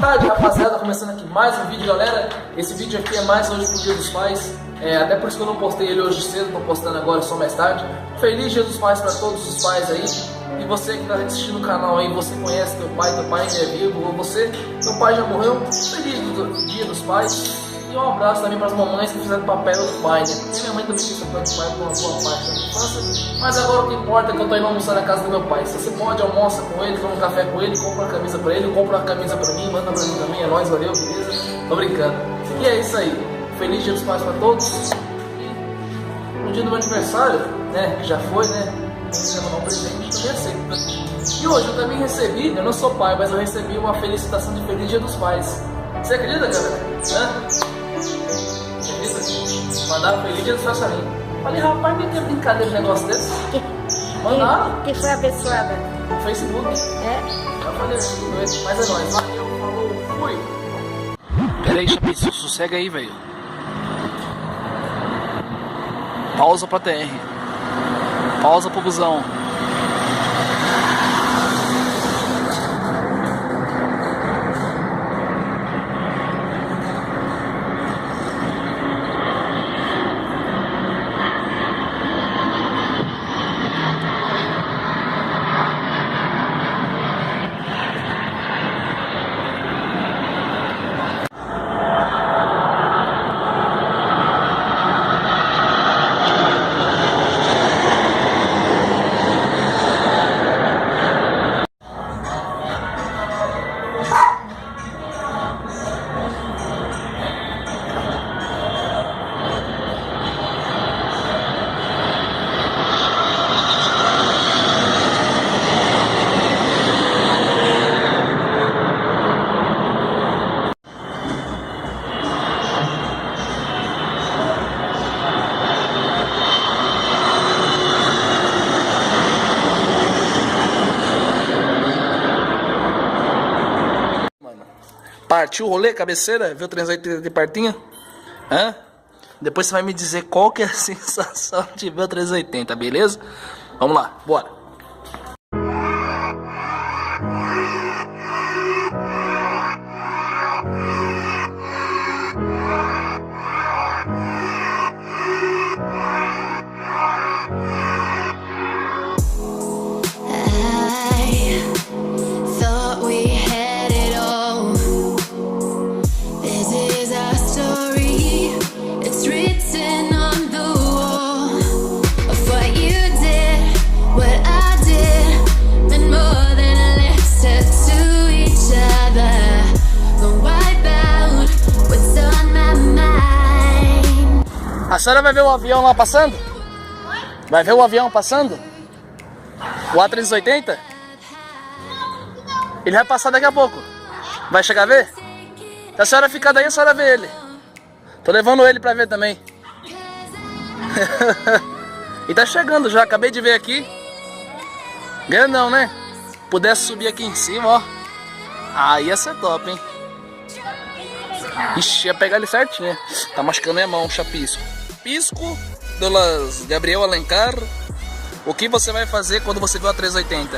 tarde, rapaziada, começando aqui mais um vídeo, galera. Esse vídeo aqui é mais hoje pro Dia dos Pais, até por isso que eu não postei ele hoje cedo, tô postando agora só mais tarde. Feliz Dia dos Pais para todos os pais aí. E você que tá assistindo o canal aí, você conhece teu pai ainda é vivo, ou teu pai já morreu, feliz Dia dos Pais. E um abraço também para as mamães que fizeram papel do pai, né? Porque minha mãe também fez papel do pai por uma boa parte da infância. Mas agora o que importa é que eu tô indo almoçar na casa do meu pai. Se você pode, almoça com ele, toma um café com ele, compra uma camisa para ele, compra uma camisa para mim, manda para mim também, é nóis, valeu, beleza? Tô brincando. E é isso aí. Feliz Dia dos Pais para todos. E no dia do meu aniversário, né, que já foi, né? Você mandar um presente, também aceito, né? E hoje eu também recebi, eu não sou pai, mas eu recebi uma felicitação de Feliz Dia dos Pais. Você acredita, galera? Hã? Mandaram Feliz Dia dos Pais pra mim. Falei, rapaz, me tem brincadeira de negócio desse? Mandaram? Que foi abençoada? No Facebook. É? Já falei assim, mas é nóis. Valeu, falou, fui. Pera aí, Chapiço, sossega aí, velho. Pausa pra TR. Pausa pro busão. Partiu o rolê, cabeceira? Viu 380 de partinha? Hã? Depois você vai me dizer qual que é a sensação de ver o 380, beleza? Vamos lá, bora! A senhora vai ver o avião lá passando? Vai ver o avião passando? O A380? Ele vai passar daqui a pouco. Vai chegar a ver? Se a senhora ficar daí, a senhora vê ele. Tô levando ele pra ver também. E tá chegando já, acabei de ver aqui. Grandão, né? Pudesse subir aqui em cima, ó. Aí ia ser top, hein? Ixi, ia pegar ele certinho. Tá machucando minha mão, Chapisco. Pisco, Douglas Gabriel Alencar. O que você vai fazer quando você vê o A380?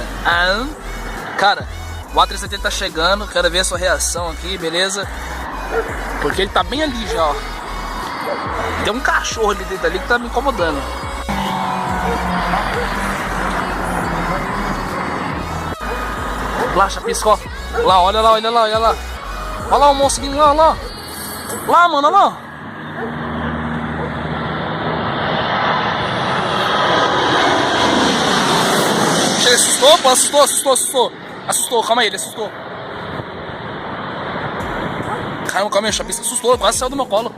Cara, o A380 tá chegando. Quero ver a sua reação aqui, beleza? Porque ele tá bem ali já, ó. Tem um cachorro ali dentro ali que tá me incomodando. Lá, Chapisco, ó. Lá, olha lá, olha lá, olha lá. Olha lá o monstrinho lá, lá. Lá, mano, olha lá. Ele assustou, pô, assustou, calma aí, ele assustou. Calma aí, Chapisco, assustou, quase saiu do meu colo.